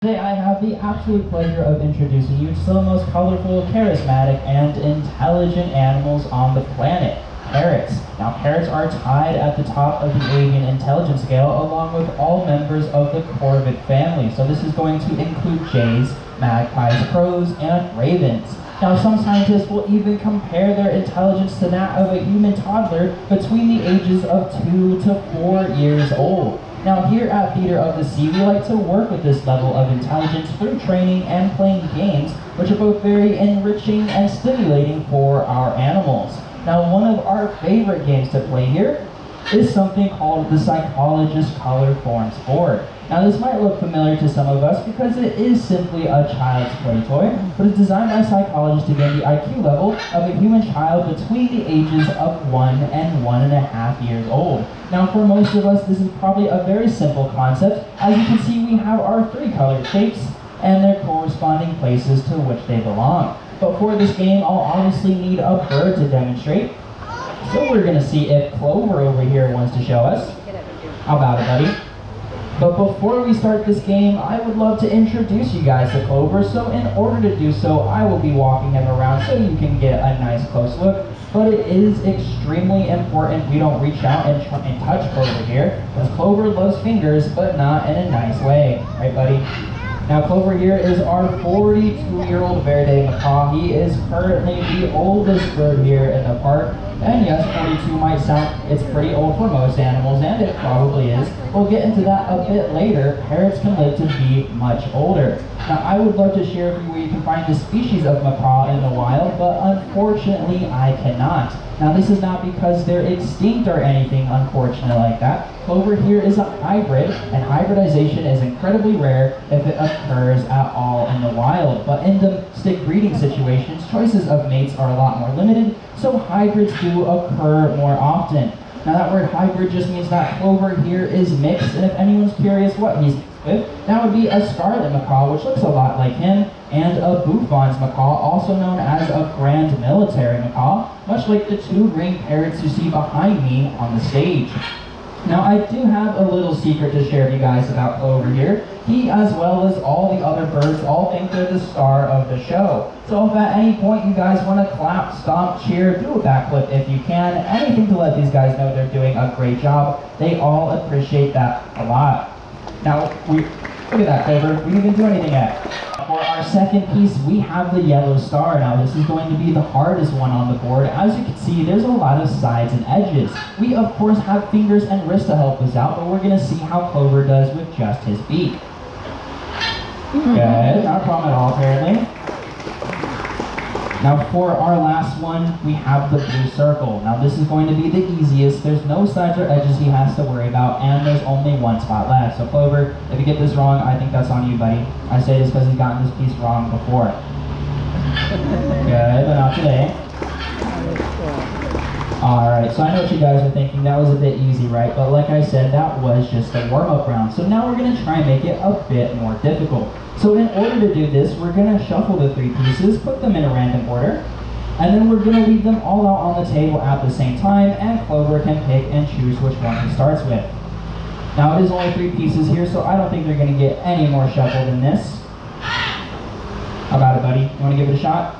Today I have the absolute pleasure of introducing you to the most colorful, charismatic, and intelligent animals on the planet, parrots. Now parrots are tied at the top of the avian intelligence scale along with all members of the corvid family. So this is going to include jays, magpies, crows, and ravens. Now some scientists will even compare their intelligence to that of a human toddler between the ages of 2 to 4 years old. Now here at Theater of the Sea, we like to work with this level of intelligence through training and playing games, which are both very enriching and stimulating for our animals. Now one of our favorite games to play here is something called the Psychologist Color Forms Board. Now this might look familiar to some of us because it is simply a child's play toy, but it's designed by psychologists to gain the IQ level of a human child between the ages of 1 and 1.5 years old. Now for most of us, this is probably a very simple concept. As you can see, we have our 3 colored shapes and their corresponding places to which they belong. But for this game, I'll obviously need a bird to demonstrate. So we're gonna see if Clover over here wants to show us. How about it, buddy? But before we start this game, I would love to introduce you guys to Clover. So in order to do so, I will be walking him around so you can get a nice close look. But it is extremely important we don't reach out and try and touch Clover here, because Clover loves fingers, but not in a nice way. Right, buddy? Now Clover here is our 42-year-old Verde macaw. He is currently the oldest bird here in the park. And yes, 42 might sound, it's pretty old for most animals, and it probably is. We'll get into that a bit later. Parrots can live to be much older. Now I would love to share with you where you can find the species of macaw in the wild, but unfortunately I cannot. Now this is not because they're extinct or anything unfortunate like that. Clover here is a hybrid, and hybridization is incredibly rare if it occurs at all in the wild. But in domestic breeding situations, choices of mates are a lot more limited, so hybrids do occur more often. Now that word hybrid just means that Clover here is mixed, and if anyone's curious what he's mixed with, that would be a scarlet macaw, which looks a lot like him, and a Buffon's macaw, also known as a grand military macaw, much like the 2 green parrots you see behind me on the stage. Now I do have a little secret to share with you guys about Clover here. He, as well as all the other birds, all think they're the star of the show. So if at any point you guys want to clap, stomp, cheer, do a backflip if you can, anything to let these guys know they're doing a great job, they all appreciate that a lot. Now, look at that, Clover, we didn't even do anything yet. For our second piece, we have the yellow star. Now this is going to be the hardest one on the board. As you can see, there's a lot of sides and edges. We of course have fingers and wrists to help us out, but we're going to see how Clover does with just his beak. Good, not a problem at all apparently. Now for our last one, we have the blue circle. Now this is going to be the easiest. There's no sides or edges he has to worry about, and there's only 1 spot left. So Clover, if you get this wrong, I think that's on you, buddy. I say this because he's gotten this piece wrong before. Good, but not today. Alright, so I know what you guys are thinking. That was a bit easy, right? But like I said, that was just a warm-up round. So now we're going to try and make it a bit more difficult. So in order to do this, we're going to shuffle the 3 pieces, put them in a random order, and then we're going to leave them all out on the table at the same time, and Clover can pick and choose which one he starts with. Now it is only 3 pieces here, so I don't think they're going to get any more shuffle than this. How about it, buddy? You want to give it a shot?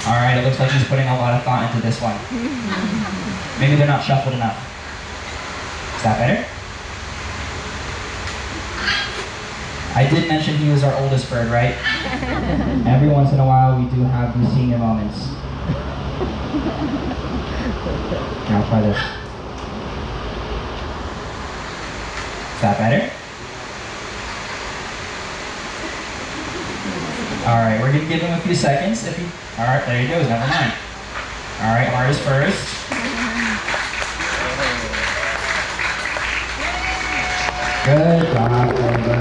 Alright, it looks like he's putting a lot of thought into this one. Maybe they're not shuffled enough. Is that better? I did mention he was our oldest bird, right? Every once in a while we do have these senior moments. Here, I'll try this. Is that better? Alright, we're going to give him a few seconds. Alright, there he goes, never mind. Alright, hardest first. Good job, Clover.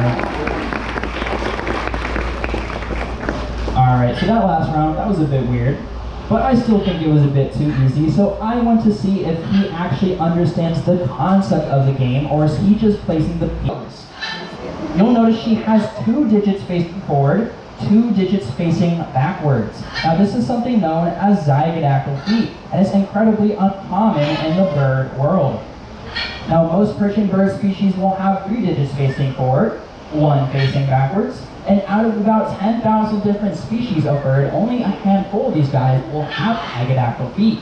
Alright, so that last round, that was a bit weird. But I still think it was a bit too easy, so I want to see if he actually understands the concept of the game, or is he just placing the pieces. You'll notice she has 2 digits facing forward, 2 digits facing backwards. Now this is something known as zygodactyl feet, and it's incredibly uncommon in the bird world. Now, most perching bird species will have 3 digits facing forward, 1 facing backwards, and out of about 10,000 different species of bird, only a handful of these guys will have agadactyl feet.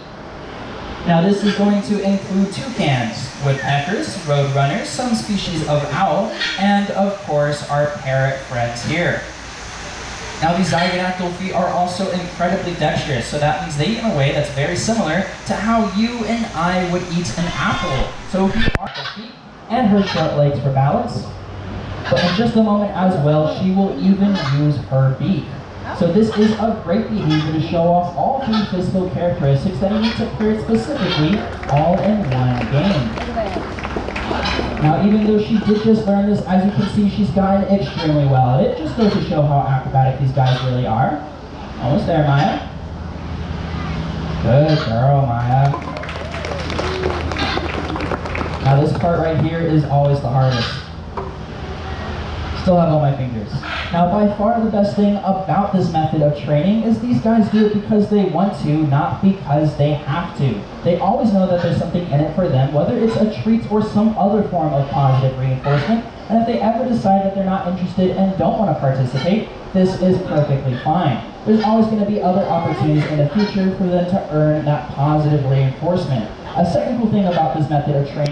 Now, this is going to include toucans, woodpeckers, roadrunners, some species of owl, and of course our parrot friends here. Now, these agadactyl feet are also incredibly dexterous, so that means they eat in a way that's very similar to how you and I would eat an apple. So if you are feet and her short legs for balance, but in just a moment as well, she will even use her beak. So this is a great behavior to show off all 3 physical characteristics that you need to parrot specifically all in one game. Now, even though she did just learn this, as you can see, she's gotten extremely well at it. Just goes to show how acrobatic these guys really are. Almost there, Maya. Good girl, Maya. Now, this part right here is always the hardest. Still have all my fingers. Now, by far the best thing about this method of training is these guys do it because they want to, not because they have to. They always know that there's something in it for them, whether it's a treat or some other form of positive reinforcement, and if they ever decide that they're not interested and don't want to participate, this is perfectly fine. There's always going to be other opportunities in the future for them to earn that positive reinforcement. A second cool thing about this method of training